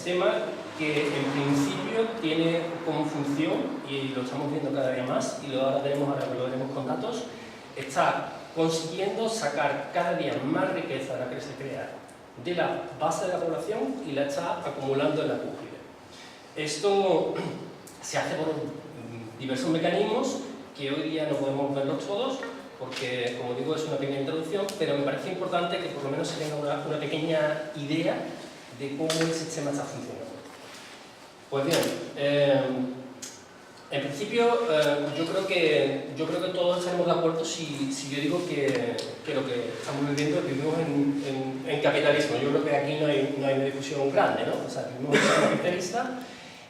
sistema que en principio tiene como función, y lo estamos viendo cada día más, y ahora lo veremos con datos, está consiguiendo sacar cada día más riqueza de la que se crea de la base de la población y la está acumulando en la cúspide. Esto se hace por diversos mecanismos que hoy día no podemos verlos todos, porque, como digo, es una pequeña introducción, pero me parece importante que por lo menos se tenga una pequeña idea de cómo el sistema está funcionando. Pues bien, en principio, yo creo que todos estaremos de acuerdo si yo digo que lo que estamos viviendo vivimos en capitalismo. Yo creo que aquí no hay una discusión grande, ¿no? O sea, vivimos en un sistema capitalista,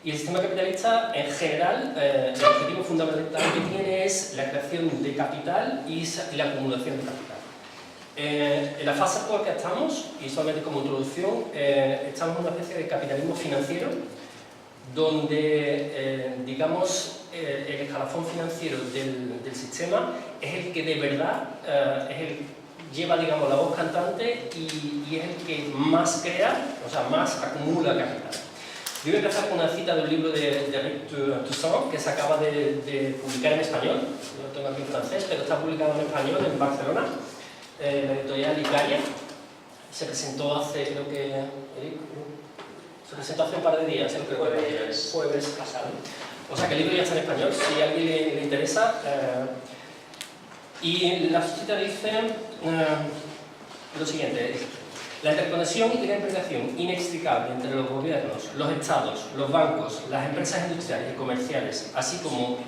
y el sistema capitalista, en general, el objetivo fundamental que tiene es la creación de capital y la acumulación de capital. En la fase actual que estamos, y solamente como introducción, estamos en una especie de capitalismo financiero, donde, digamos, el escalafón financiero del sistema es el que de verdad lleva, digamos, la voz cantante y es el que más crea, o sea, más acumula capital. Yo voy a empezar con una cita de un libro de Rick Toussaint que se acaba de publicar en español. Yo lo tengo aquí en francés, pero está publicado en español en Barcelona, la editorial Icaria. Se presentó hace, creo que... Se presentó hace un par de días, el jueves pasado. O sea que el libro ya está en español, si a alguien le interesa. Y la cita dice lo siguiente: la interconexión y la implicación inextricable entre los gobiernos, los estados, los bancos, las empresas industriales y comerciales, así como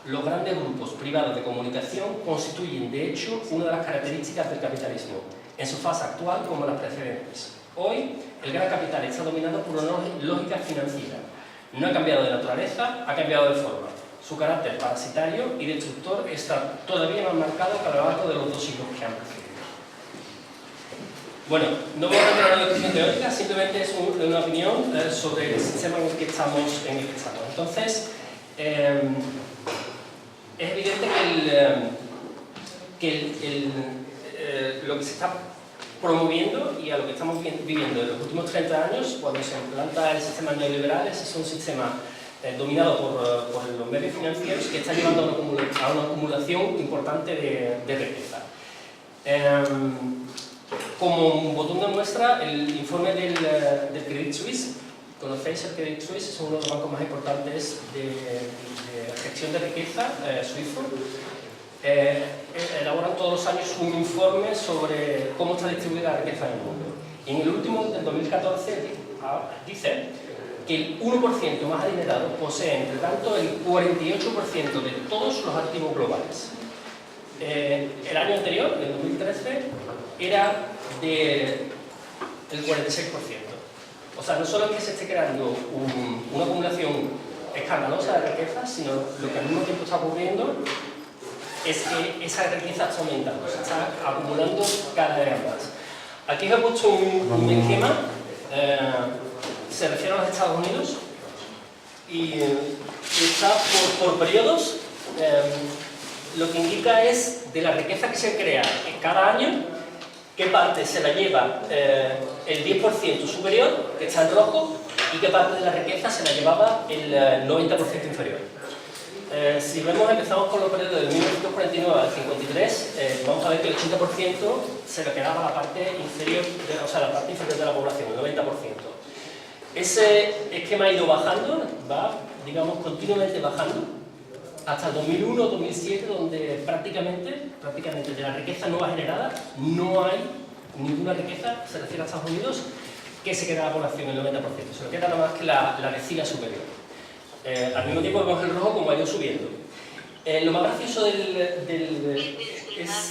los grandes grupos privados de comunicación, constituyen, de hecho, una de las características del capitalismo, en su fase actual como las precedentes. Hoy, el gran capital está dominado por una lógica financiera. No ha cambiado de naturaleza, ha cambiado de forma. Su carácter parasitario y destructor está todavía más marcado que a lo largo de los 2 siglos que han precedido. Bueno, no voy a entrar en una discusión teórica, simplemente es una opinión sobre el sistema en el que estamos. Entonces, es evidente que lo que se está promoviendo y a lo que estamos viviendo en los últimos 30 años, cuando se implanta el sistema neoliberal, es un sistema dominado por los medios financieros que está llevando a una acumulación importante de riqueza. Como un botón de muestra, el informe del Credit Suisse. ¿Conocéis el Credit Suisse? Es uno de los bancos más importantes de gestión de riqueza suizo. Elaboran todos los años un informe sobre cómo está distribuida la riqueza en el mundo. Y en el último, del 2014, dice que el 1% más adinerado posee, entre tanto, el 48% de todos los activos globales. El año anterior, en 2013, era del 46%. O sea, no solo es que se esté creando una acumulación escandalosa de riqueza, sino lo que al mismo tiempo está ocurriendo es que esa riqueza está aumentando, se está acumulando cada vez más. Aquí os he puesto un esquema, se refiere a los Estados Unidos y está por periodos. Lo que indica es de la riqueza que se crea cada año, qué parte se la lleva el 10% superior, que está en rojo, y qué parte de la riqueza se la llevaba el 90% inferior. Si vemos, empezamos con los periodos de 1949 al 53, vamos a ver que el 80% se le quedaba la parte inferior, o sea, la parte inferior de la población, el 90%. Ese esquema ha ido bajando, va, digamos, continuamente bajando, hasta el 2001-2007, donde prácticamente de la riqueza nueva generada no hay ninguna riqueza, se refiere a Estados Unidos, que se queda la población el 90%, se le queda nada más que la decila superior. Al mismo tiempo vemos el rojo como ha ido subiendo. Lo más gracioso es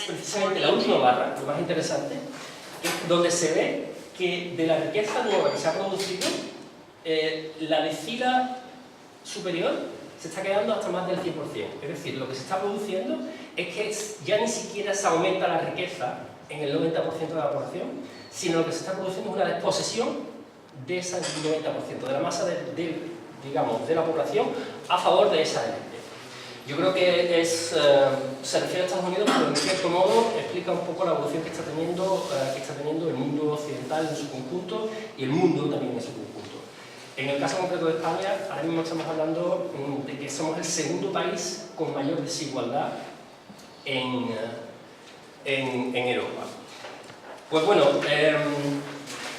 precisamente la última barra, lo más interesante, donde se ve que de la riqueza nueva que se ha producido, la decila superior se está quedando hasta más del 100%. Es decir, lo que se está produciendo es que ya ni siquiera se aumenta la riqueza en el 90% de la población, sino lo que se está produciendo es una desposesión de ese 90%, de la masa digamos, de la población a favor de esa élite. Yo creo que se refiere a Estados Unidos, pero en cierto modo explica un poco la evolución que está teniendo el mundo occidental en su conjunto y el mundo también en su conjunto. En el caso concreto de España, ahora mismo estamos hablando de que somos el segundo país con mayor desigualdad en Europa. Pues bueno,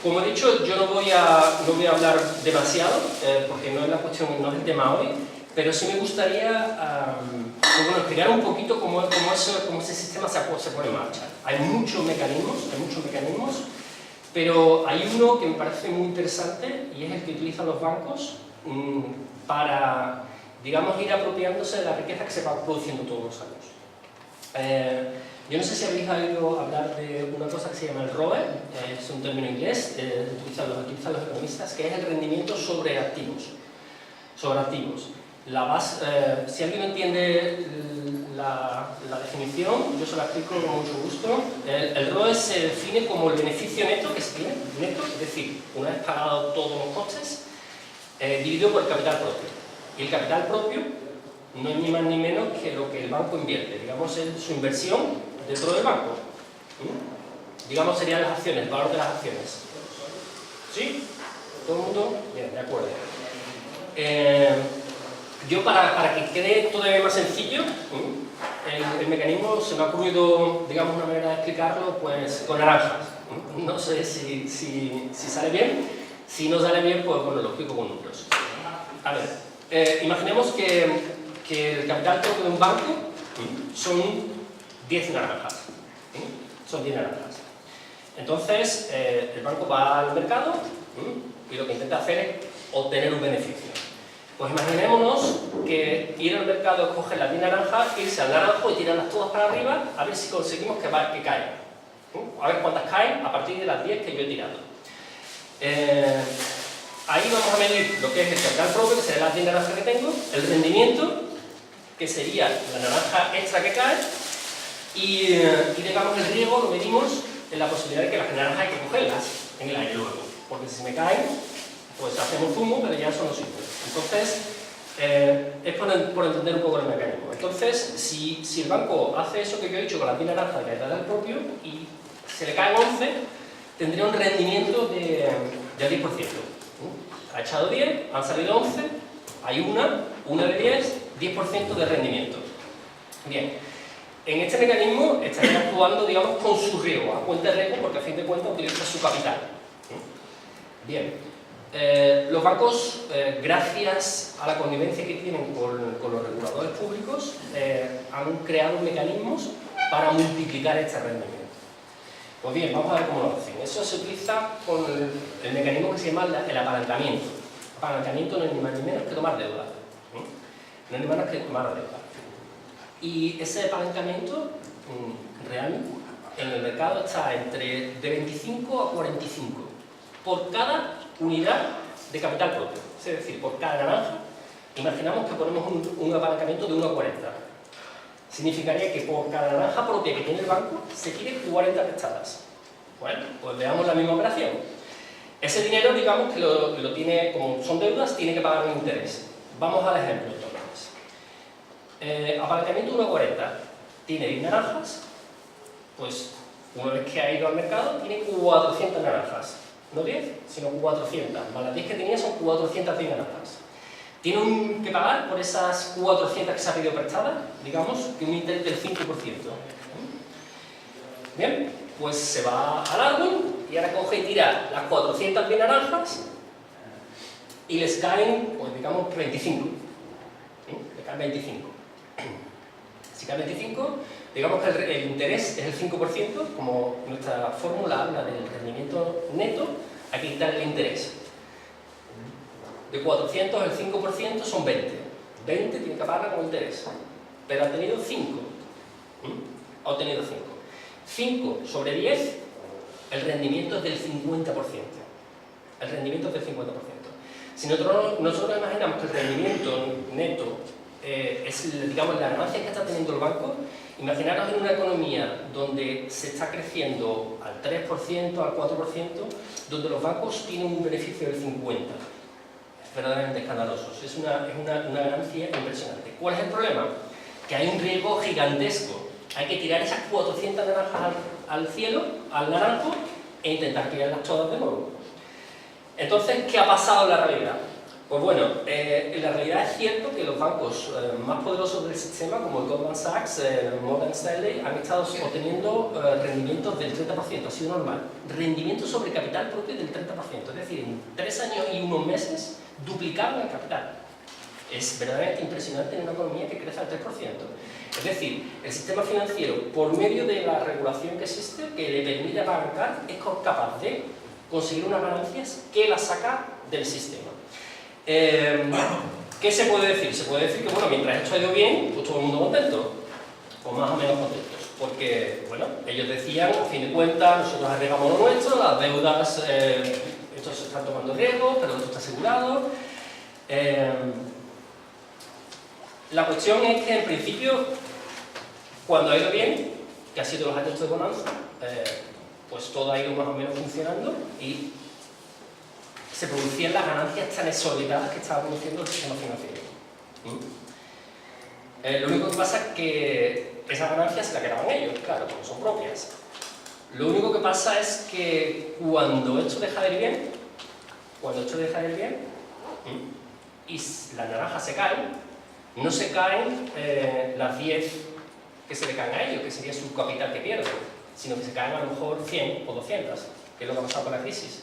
como he dicho, yo no voy a hablar demasiado, porque no es la cuestión, no es el tema hoy, pero sí me gustaría bueno, explicar un poquito cómo ese sistema se pone en marcha. Hay muchos mecanismos, pero hay uno que me parece muy interesante y es el que utilizan los bancos para, digamos, ir apropiándose de la riqueza que se va produciendo todos los años. Yo no sé si habéis oído hablar de una cosa que se llama el ROE, es un término inglés, lo utilizan los economistas, que es el rendimiento sobre activos. Si alguien no entiende la definición, yo se la explico con mucho gusto. El ROE se define como el beneficio neto que se tiene, es decir, una vez pagado todos los costes, dividido por el capital propio. Y el capital propio no es ni más ni menos que lo que el banco invierte, digamos, es su inversión dentro del banco. Digamos, serían las acciones, el valor de las acciones. ¿Sí? ¿Todo el mundo? Bien, de acuerdo. Yo, para que quede todavía más sencillo, el mecanismo se me ha ocurrido, digamos, una manera de explicarlo, pues con naranjas. No sé si sale bien. Si no sale bien, pues bueno, lo explico con números. A ver, imaginemos que el capital propio de un banco son 10 naranjas. Son 10 naranjas. Entonces, el banco va al mercado y lo que intenta hacer es obtener un beneficio. Pues imaginémonos que ir al mercado, coger las 10 naranjas, irse al naranjo y tirarlas todas para arriba, a ver si conseguimos que caigan. A ver cuántas caen a partir de las 10 que yo he tirado. Ahí vamos a medir lo que es el capital propio, que serían las 10 naranjas que tengo, el rendimiento, que sería la naranja extra que cae, y digamos el riesgo lo medimos en la posibilidad de que las naranjas hay que cogerlas en el aire luego, porque si se me caen, pues hacemos zumo, pero ya eso no sirve. Entonces, es por entender un poco el mecanismo. Entonces, si el banco hace eso que yo he dicho con las 10 naranjas de capital propio y se le caen 11, tendría un rendimiento del 10%. Ha echado 10, han salido 11, hay una de 10% de rendimiento. Bien, en este mecanismo estaría actuando, digamos, con su riesgo, a cuenta de riesgo, porque a fin de cuentas utiliza su capital. Bien. Los bancos, gracias a la connivencia que tienen con los reguladores públicos, han creado mecanismos para multiplicar este rendimiento. Pues bien, vamos a ver cómo lo hacen. Eso se utiliza con el mecanismo que se llama el apalancamiento. Apalancamiento no es ni más ni menos que tomar deuda. No es ni menos que tomar deuda. Y ese apalancamiento real en el mercado está entre de 25 a 45 por cada unidad de capital propio. Es decir, por cada naranja, imaginamos que ponemos un apalancamiento de 1 a 40. Significaría que por cada naranja propia que tiene el banco se tire 40 prestadas. Bueno, pues veamos la misma operación. Ese dinero, digamos que lo tiene, como son deudas, tiene que pagar un interés. Vamos al ejemplo entonces. Apalancamiento 1 a 40. Tiene 10 naranjas, pues una vez que ha ido al mercado tiene 400 naranjas. No 10, sino 400. Más las 10 que tenía son 410 naranjas. Tiene que pagar por esas 400 que se ha pedido prestadas, digamos, que un interés del 5%. Bien, pues se va al árbol y ahora coge y tira las 410 naranjas y les caen, pues digamos, 25. Le caen 25. Si caen 25, digamos que el interés es el 5%, como nuestra fórmula habla del rendimiento neto, hay que quitar el interés. De 400, el 5% son 20. 20 tiene que pagarla con interés. Pero ha tenido 5. Ha obtenido 5. 5 sobre 10, el rendimiento es del 50%. El rendimiento es del 50%. Si nosotros imaginamos que el rendimiento neto es, digamos, la ganancia que está teniendo el banco, imaginaros en una economía donde se está creciendo al 3%, al 4%, donde los bancos tienen un beneficio del 50%. Es verdaderamente escandaloso. Es una ganancia impresionante. ¿Cuál es el problema? Que hay un riesgo gigantesco. Hay que tirar esas 400 naranjas al cielo, al naranjo, e intentar tirarlas todas de nuevo. Entonces, ¿qué ha pasado en la realidad? Pues bueno, en la realidad es cierto que los bancos más poderosos del sistema, como el Goldman Sachs, Morgan Stanley, han estado obteniendo rendimientos del 30%, ha sido normal. Rendimientos sobre capital propio del 30%, es decir, en 3 años y unos meses duplicaron el capital. Es verdaderamente impresionante en una economía que crece al 3%. Es decir, el sistema financiero, por medio de la regulación que existe, que le permite a la banca, es capaz de conseguir unas ganancias que las saca del sistema. ¿Qué se puede decir? Se puede decir que, bueno, mientras esto ha ido bien, pues todo el mundo contento, o más o menos contentos, porque, bueno, ellos decían, a fin de cuentas, nosotros agregamos lo nuestro, las deudas, estos se están tomando riesgos, pero esto está asegurado. La cuestión es que, en principio, cuando ha ido bien, que ha sido los años de bonanza, pues todo ha ido más o menos funcionando y se producían las ganancias tan exorbitadas que estaba produciendo el sistema financiero. Lo único que pasa es que esas ganancias se las quedaban ellos, claro, porque son propias. Lo único que pasa es que cuando esto deja de ir bien, y las naranjas se caen, no se caen las 10 que se le caen a ellos, que sería su capital que pierden, sino que se caen a lo mejor 100 o 200, que es lo que ha pasado con la crisis.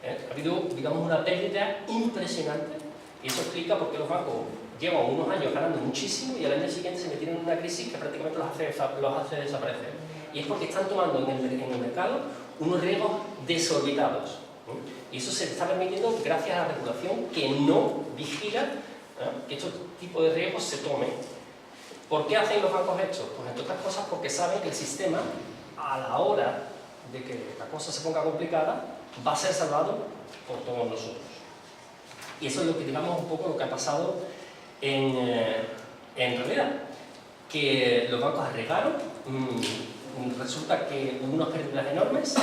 Ha habido, digamos, una pérdida impresionante y eso explica por qué los bancos llevan unos años ganando muchísimo y al año siguiente se metieron en una crisis que prácticamente los hace desaparecer. Y es porque están tomando en el mercado unos riesgos desorbitados. Y eso se está permitiendo gracias a la regulación que no vigila que estos tipos de riesgos se tomen. ¿Por qué hacen los bancos esto? Pues entre otras cosas porque saben que el sistema, a la hora de que la cosa se ponga complicada, va a ser salvado por todos nosotros. Y eso es lo que, digamos, un poco lo que ha pasado en realidad. Que los bancos arriesgaron, resulta que hubo unas pérdidas enormes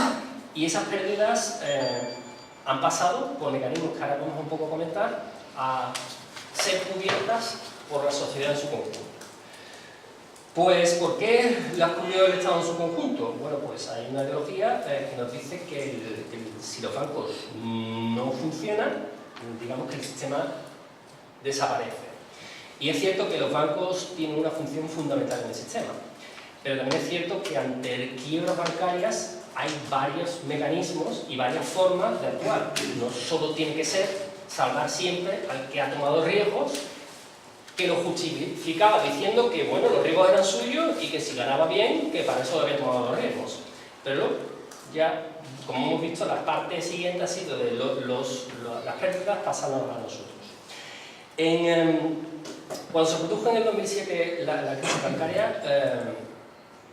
y esas pérdidas han pasado por mecanismos que ahora vamos un poco a comentar a ser cubiertas por la sociedad en su conjunto. Pues, ¿por qué las cubrió el Estado en su conjunto? Bueno, pues hay una ideología que nos dice que si los bancos no funcionan, digamos que el sistema desaparece. Y es cierto que los bancos tienen una función fundamental en el sistema, pero también es cierto que ante quiebras bancarias hay varios mecanismos y varias formas de actuar. No solo tiene que ser salvar siempre al que ha tomado riesgos, que lo justificaba diciendo que, bueno, los riesgos eran suyos y que si ganaba bien, que para eso había tomado los riesgos. Pero ya, como hemos visto, la parte siguiente ha sido de las pérdidas pasándonos a nosotros. Cuando se produjo en el 2007 la crisis bancaria,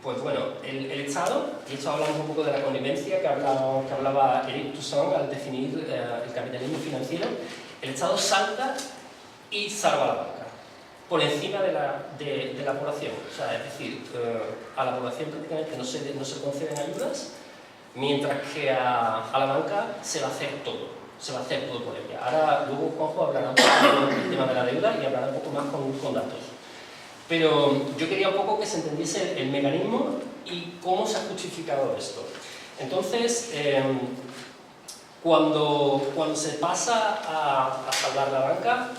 pues bueno, el Estado, y esto hablamos un poco de la connivencia que hablaba Eric Toussaint al definir el capitalismo financiero, el Estado salta y salva a la banca por encima de la población. O sea, es decir, a la población prácticamente no se conceden ayudas, mientras que a la banca se va a hacer todo. Se va a hacer todo por ella. Ahora, luego Juanjo hablará un poco del tema de la deuda y hablará un poco más con datos. Pero yo quería un poco que se entendiese el mecanismo y cómo se ha justificado esto. Entonces, cuando se pasa a salvar la banca,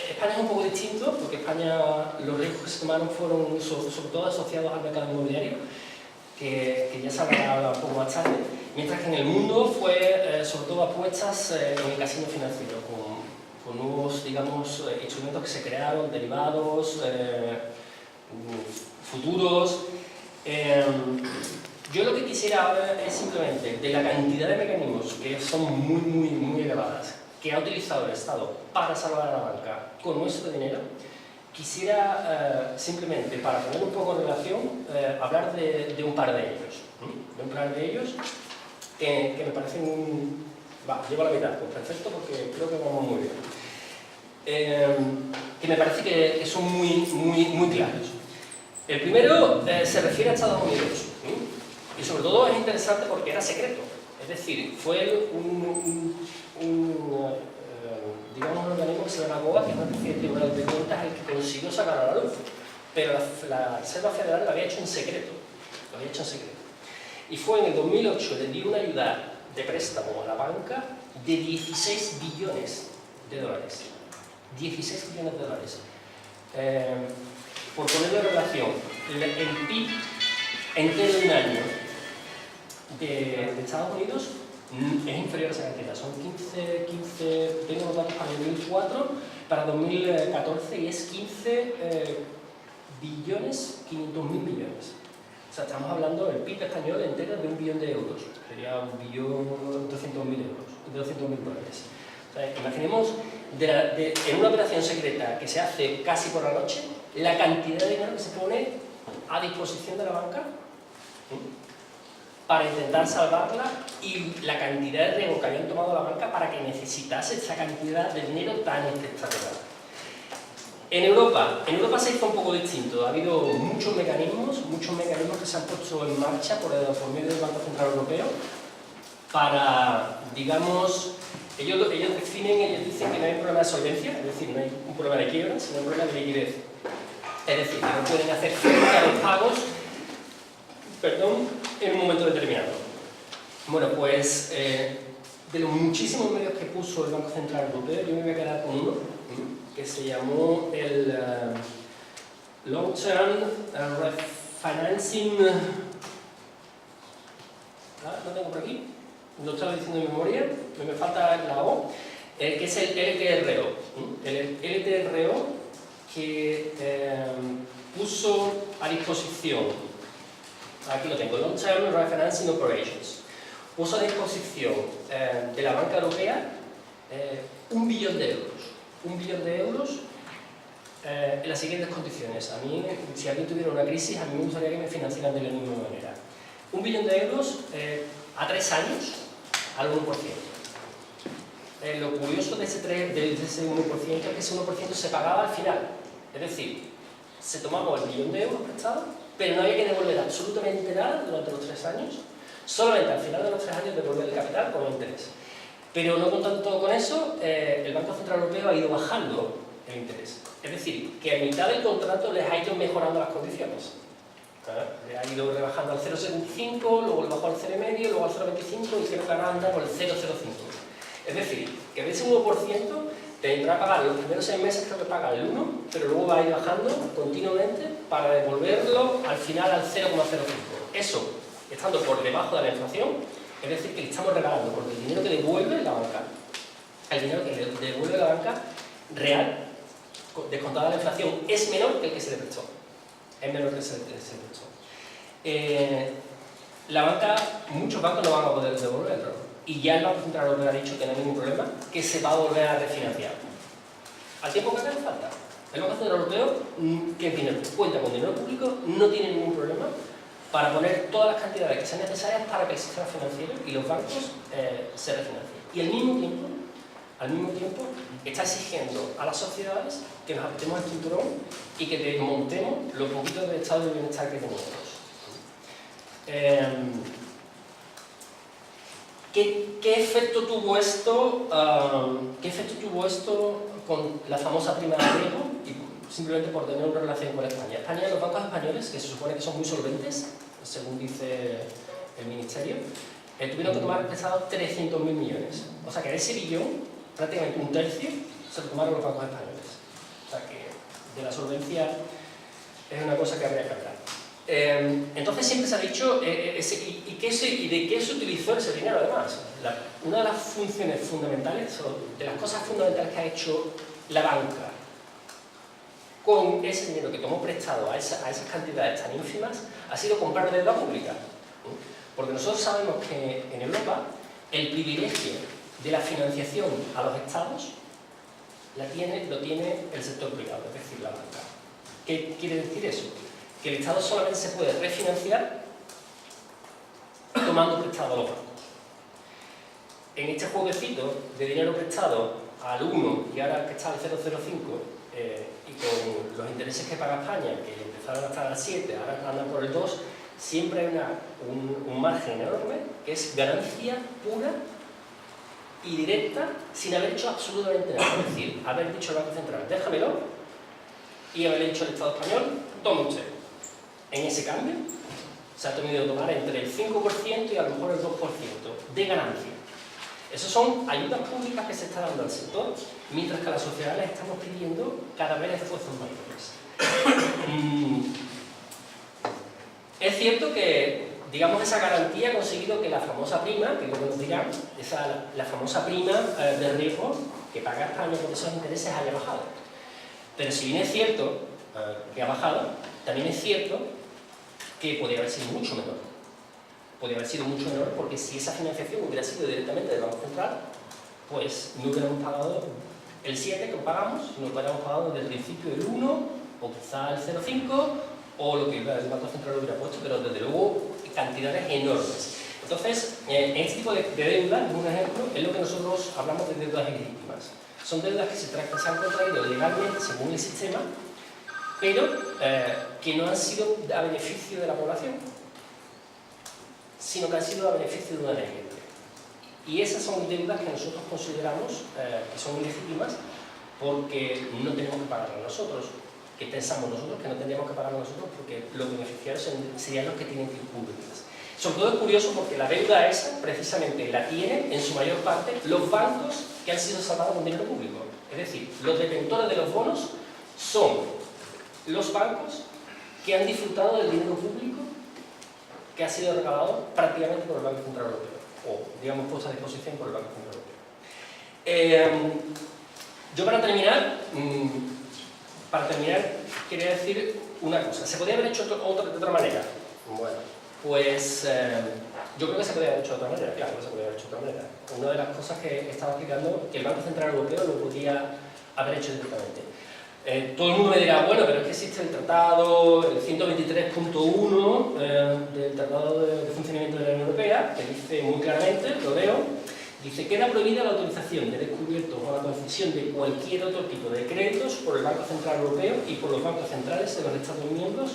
España es un poco distinto, porque España los riesgos que se tomaron fueron sobre todo asociados al mercado inmobiliario, que ya se hablará un poco más tarde, mientras que en el mundo fue sobre todo apuestas en el casino financiero, con nuevos, digamos, instrumentos que se crearon, derivados, futuros. Yo lo que quisiera hablar es simplemente de la cantidad de mecanismos que son muy elevadas que ha utilizado el Estado para salvar a la banca con nuestro dinero. Quisiera simplemente, para poner un poco en relación, hablar de un par de ellos. De un par de ellos que me parecen... llevo la mitad, pues perfecto, porque creo que vamos muy bien. Que me parece que son muy claros. El primero se refiere a Estados Unidos. Y sobre todo es interesante porque era secreto. Es decir, fue digamos un organismo que se llama GOA, que es una especie de tribunal de cuentas el que consiguió sacar a la luz. Pero la Reserva Federal lo había hecho en secreto. Y fue en el 2008, le dio una ayuda de préstamo a la banca de 16 billones de dólares. 16 billones de dólares. Por ponerlo en relación, el PIB entero de un año de Estados Unidos es inferior a esa cantidad. Son 15 tengo los datos para 2004, para 2014 y es 15 billones 500.000 millones. O sea, estamos hablando del PIB español entero de 1 billón de euros. Sería 1.200.000 euros, 200.000 dólares. O sea, imaginemos en una operación secreta que se hace casi por la noche, la cantidad de dinero que se pone a disposición de la banca para intentar salvarla y la cantidad de riesgo que habían tomado la banca para que necesitase esa cantidad de dinero tan espectacular. En Europa se hizo un poco distinto. Ha habido muchos mecanismos que se han puesto en marcha por medio del Banco Central Europeo para, digamos, ellos dicen que no hay un problema de solvencia, es decir, no hay un problema de quiebra, sino un problema de liquidez. Es decir, que no pueden hacer frente a los pagos, en un momento determinado. Bueno, pues de los muchísimos medios que puso el Banco Central Europeo, yo me voy a quedar con uno que se llamó el Long Term Refinancing. ¿Lo tengo por aquí? Lo estaba diciendo en memoria, me falta la O, que es el LTRO. El LTRO que puso a disposición, aquí lo tengo, Long Term Refinancing Operations, puso a disposición de la banca europea 1 billón de euros. 1 billón de euros en las siguientes condiciones. A mí, si alguien tuviera una crisis, a mí me gustaría que me financiaran de la misma manera. 1 billón de euros a 3 años al 1%. Lo curioso de ese 1% es que ese 1% se pagaba al final. Es decir, se tomaba el billón de euros prestado, pero no había que devolver absolutamente nada durante los 3 años. Solamente al final de los 3 años devolver el capital con interés. Pero no contando todo con eso, el Banco Central Europeo ha ido bajando el interés. Es decir, que a mitad del contrato les ha ido mejorando las condiciones. Le ha ido rebajando al 0,75, luego le bajó al 0,5, luego al 0,25 y creo que ahora anda por el 0,05. Es decir, que de ese 1% tendrá que pagar los primeros 6 meses, creo que paga el 1, pero luego va a ir bajando continuamente para devolverlo al final al 0,05. Eso, estando por debajo de la inflación, es decir, que le estamos regalando, porque el dinero que devuelve la banca, real, descontada la inflación, es menor que el que se le prestó. Es menor que el que se le prestó. La banca, muchos bancos no van a poder devolverlo. Y ya el Banco Central Europeo ha dicho que no hay ningún problema, que se va a volver a refinanciar. Al tiempo que haga falta. El Banco Central Europeo, que cuenta con dinero público, no tiene ningún problema para poner todas las cantidades que sean necesarias para que el sistema financiero y los bancos se refinancien. Y al mismo tiempo, está exigiendo a las sociedades que nos apretemos el cinturón y que desmontemos los poquitos de estado de bienestar que tenemos. ¿Qué efecto tuvo esto? Con la famosa prima de riesgo? Y simplemente por tener una relación con España. España, los bancos españoles, que se supone que son muy solventes, según dice el Ministerio, tuvieron que tomar prestados 300.000 millones. O sea que de ese billón, prácticamente un tercio, se lo tomaron los bancos españoles. O sea que de la solvencia es una cosa que habría que hablar. Entonces siempre se ha dicho, ¿y de qué se utilizó ese dinero además? Una de las funciones fundamentales, o de las cosas fundamentales que ha hecho la banca con ese dinero que tomó prestado a esas cantidades tan ínfimas, ha sido comprar deuda pública. Porque nosotros sabemos que en Europa el privilegio de la financiación a los estados lo tiene el sector privado, es decir, la banca. ¿Qué quiere decir eso? Que el Estado solamente se puede refinanciar tomando prestado a los bancos. En este jueguecito de dinero prestado al 1 y ahora que está al 0,05 y con los intereses que paga España, que empezaron a estar al 7, ahora andan por el 2, siempre hay un margen enorme que es ganancia pura y directa sin haber hecho absolutamente nada. Es decir, haber dicho al Banco Central, déjamelo, y haber dicho al Estado español, tome usted. En ese cambio se ha tenido que tomar entre el 5% y a lo mejor el 2% de ganancia. Esas son ayudas públicas que se están dando al sector, mientras que a la sociedad les estamos pidiendo cada vez esfuerzos mayores. Es cierto que, digamos, esa garantía ha conseguido que la famosa prima, que luego nos dirán, la famosa prima de riesgo que paga España por esos intereses haya bajado. Pero si bien es cierto que ha bajado, también es cierto que podría haber sido mucho menor. Podría haber sido mucho menor porque si esa financiación hubiera sido directamente del Banco Central, pues no hubiéramos pagado el 7 que pagamos, no hubiéramos pagado desde el principio el 1 o quizá el 0,5 o lo que el Banco Central hubiera puesto, pero desde luego cantidades enormes. Entonces, este tipo de deudas, un ejemplo, es lo que nosotros hablamos de deudas ilegítimas. Son deudas que se han contraído legalmente según el sistema, pero que no han sido a beneficio de la población, sino que han sido a beneficio de una ley. Y esas son deudas que nosotros consideramos que son ilegítimas porque no tenemos que pagarlas nosotros, que pensamos nosotros que no tendríamos que pagarlas nosotros porque los beneficiarios serían los que tienen que cubrirlas. Sobre todo es curioso porque la deuda esa precisamente la tienen en su mayor parte los bancos que han sido salvados con dinero público. Es decir, los detentores de los bonos son los bancos que han disfrutado del dinero público que ha sido regalado prácticamente por el Banco Central Europeo, o digamos puesto a disposición por el Banco Central Europeo. Yo para terminar quería decir una cosa. ¿Se podría haber hecho de otra manera? Bueno, pues yo creo que se podría haber hecho de otra manera, claro que se podría haber hecho de otra manera. Una de las cosas que estaba explicando, que el Banco Central Europeo lo podía haber hecho directamente. Todo el mundo me dirá, bueno, pero es que existe el tratado, el 123.1 del Tratado de Funcionamiento de la Unión Europea, que dice muy claramente, lo leo, dice: queda prohibida la autorización de descubiertos o la concesión de cualquier otro tipo de créditos por el Banco Central Europeo y por los bancos centrales de los Estados miembros,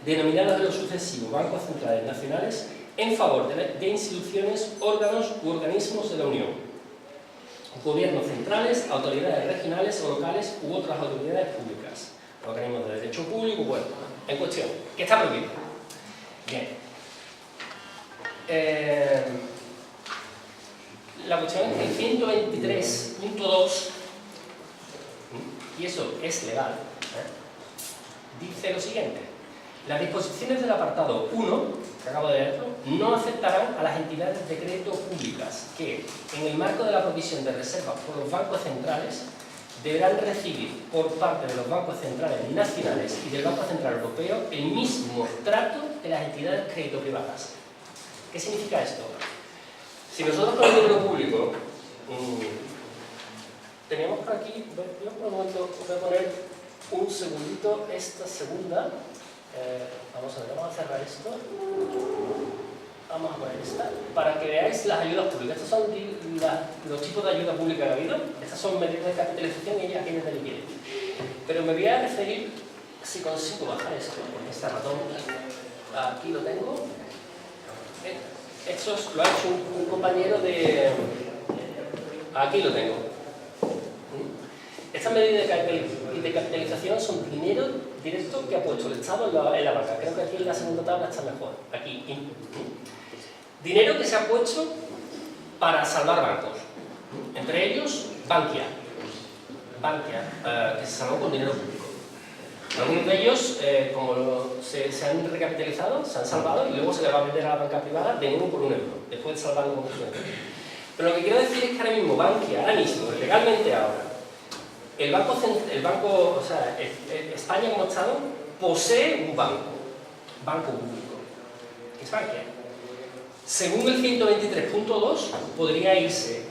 denominados en lo sucesivo bancos centrales nacionales, en favor de instituciones, órganos u organismos de la Unión, gobiernos centrales, autoridades regionales o locales u otras autoridades públicas, organismos de derecho público, bueno, en cuestión, que está prohibido. Bien. La cuestión es que el 123.2, y eso es legal, dice lo siguiente: las disposiciones del apartado 1, que acabo de leerlo, no afectarán a las entidades de crédito públicas que, en el marco de la provisión de reservas por los bancos centrales, deberán recibir por parte de los bancos centrales nacionales y del Banco Central Europeo el mismo trato de las entidades de crédito privadas. ¿Qué significa esto? Si nosotros con el dinero público teníamos por aquí, yo por un momento voy a poner un segundito esta segunda. Vamos a ver, vamos a cerrar esto. Vamos a poner esta para que veáis las ayudas públicas. Estos son los tipos de ayuda pública que ha habido. Estas son medidas de capitalización y aquellas de liquidez. Pero me voy a referir, si consigo bajar esto, porque este ratón aquí lo tengo. Esto lo ha hecho un compañero de... Aquí lo tengo. Estas medidas de capitalización son dinero directo que ha puesto el Estado en la banca. Creo que aquí en la segunda tabla está mejor. Aquí. Dinero que se ha puesto para salvar bancos. Entre ellos, Bankia, que se salvó con dinero público. Algunos de ellos, como se han recapitalizado, se han salvado y luego se les va a vender a la banca privada de nuevo por €1, después de salvarlo con €1. Pero lo que quiero decir es que ahora mismo Bankia, legalmente ahora, o sea, España como Estado posee un banco público, que es Bankia. Según el 123.2, podría irse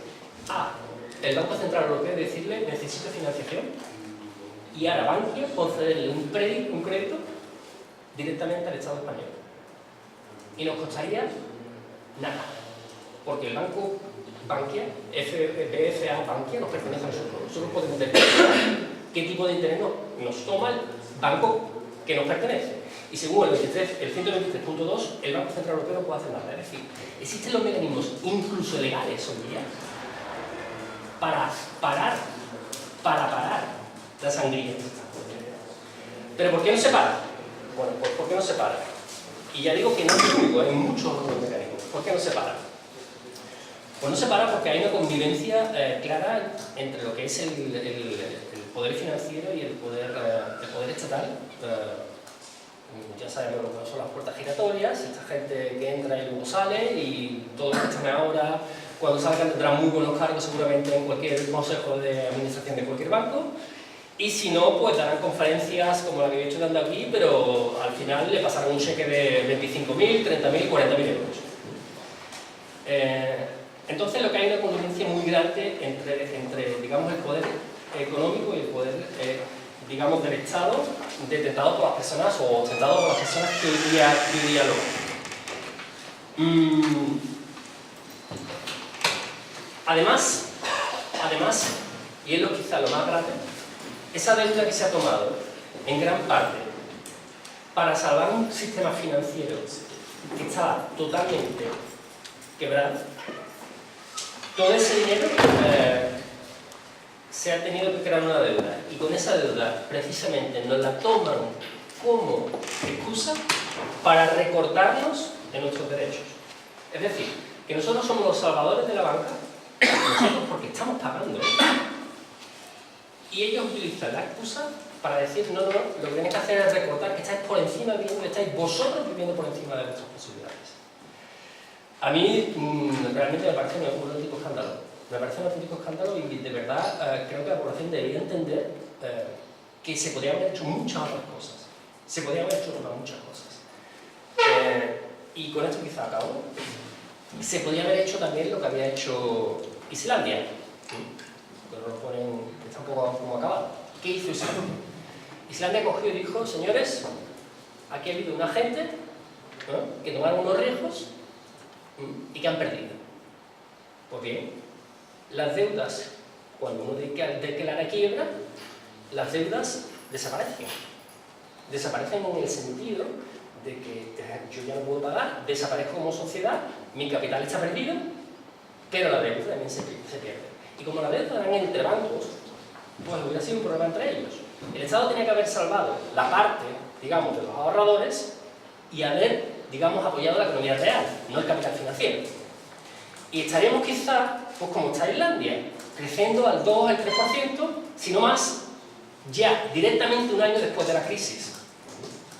a el Banco Central Europeo y decirle: necesito financiación, y ahora Bankia concederle un crédito directamente al Estado español. Y nos costaría nada, porque el banco Bankia, BFA Bankia, nos pertenece a nosotros. Nosotros podemos determinar qué tipo de interés nos toma el banco que nos pertenece. Y según el 123.2, el Banco Central Europeo no puede hacer nada. Es decir, existen los mecanismos, incluso legales hoy día, para parar la sangría. ¿Pero por qué no se para? Bueno, pues ¿por qué no se para? Y ya digo que no es el único, hay muchos otros mecanismos. ¿Por qué no se para? Pues no se para porque hay una convivencia clara entre lo que es el poder financiero y el poder estatal. Ya sabemos lo que son las puertas giratorias, esta gente que entra y luego sale, y todos los que están ahora, cuando salgan tendrán muy buenos cargos seguramente en cualquier consejo de administración de cualquier banco, y si no, pues darán conferencias como la que he hecho dando aquí, pero al final le pasarán un cheque de 25.000, 30.000, 40.000 euros. Entonces lo que hay es una convivencia muy grande entre digamos, el poder económico y el poder digamos, del Estado, detentado por las personas o ostentado por las personas que hoy día lo hacen. Además, y es quizá lo más grave, esa deuda que se ha tomado, en gran parte, para salvar un sistema financiero que estaba totalmente quebrado, todo ese dinero se ha tenido que crear una deuda, y con esa deuda precisamente nos la toman como excusa para recortarnos de nuestros derechos. Es decir, que nosotros somos los salvadores de la banca, nosotros porque estamos pagando, y ellos utilizan la excusa para decir, no, lo que tenéis que hacer es recortar, que estáis por encima viviendo, estáis vosotros viviendo por encima de vuestras posibilidades. A mí realmente me parece un auténtico escándalo. Me parece un auténtico escándalo, y de verdad creo que la población debería entender que se podrían haber hecho muchas otras cosas. Se podrían haber hecho muchas cosas. Y con esto quizá acabo. Se podría haber hecho también lo que había hecho Islandia. Pero lo ponen, está un poco como acabado. ¿Qué hizo Islandia? Islandia cogió y dijo, señores, aquí ha habido una gente que tomaron unos riesgos y que han perdido. Pues bien, las deudas, cuando uno declara quiebra, las deudas desaparecen. Desaparecen en el sentido de que yo ya no puedo pagar, desaparezco como sociedad, mi capital está perdido, pero la deuda también se pierde. Y como la deuda eran entre bancos, pues hubiera sido un problema entre ellos. El Estado tenía que haber salvado la parte, digamos, de los ahorradores y haber, digamos, apoyado la economía real, no el capital financiero. Y estaríamos quizás, pues como está Islandia, creciendo al 2 al 3%, si no más, ya directamente un año después de la crisis.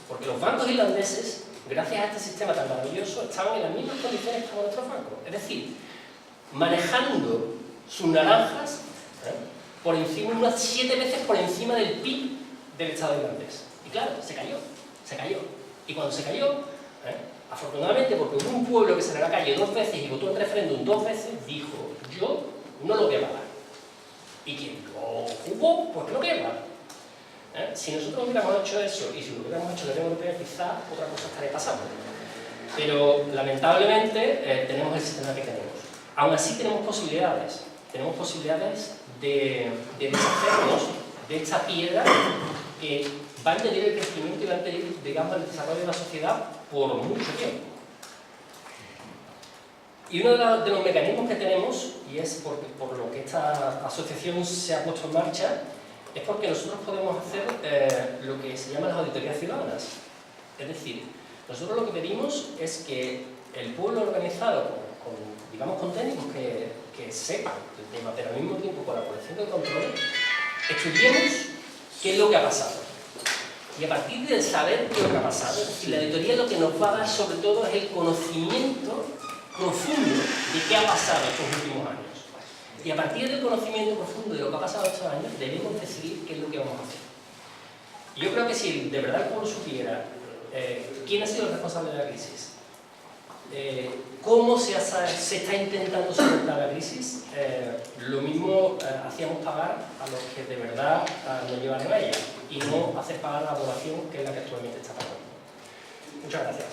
Porque los bancos irlandeses, gracias a este sistema tan maravilloso, estaban en las mismas condiciones que nuestros bancos. Es decir, manejando sus naranjas por encima, unas 7 veces por encima del PIB del Estado irlandés. Y claro, se cayó. Y cuando se cayó, afortunadamente, porque hubo un pueblo que se le la calle 2 veces y votó en referéndum 2 veces, dijo, yo no lo voy a pagar. Y quien lo jugó, pues que lo voy a pagar. Si nosotros hubiéramos hecho eso, y si lo hubiéramos hecho en la Unión Europea, quizás otra cosa estaría pasando. Pero lamentablemente tenemos el sistema que tenemos. Aún así tenemos posibilidades de deshacernos de esta piedra que va a impedir el crecimiento y va a impedir, digamos, el desarrollo de la sociedad por mucho tiempo. Y uno de los mecanismos que tenemos, y es por lo que esta asociación se ha puesto en marcha, es porque nosotros podemos hacer lo que se llama las auditorías ciudadanas. Es decir, nosotros lo que pedimos es que el pueblo organizado, digamos con técnicos que sepan el tema, pero al mismo tiempo con la población que controle, estudiemos qué es lo que ha pasado. Y a partir de saber qué es lo que ha pasado, es decir, la auditoría lo que nos va a dar sobre todo es el conocimiento profundo de qué ha pasado estos últimos años. Y a partir del conocimiento profundo de lo que ha pasado estos años, debemos decidir qué es lo que vamos a hacer. Y yo creo que si de verdad el pueblo supiera quién ha sido el responsable de la crisis, cómo se está intentando solventar la crisis, lo mismo hacíamos pagar a los que de verdad nos llevaron a ella, y no hacer pagar a la población que es la que actualmente está pagando. Muchas gracias.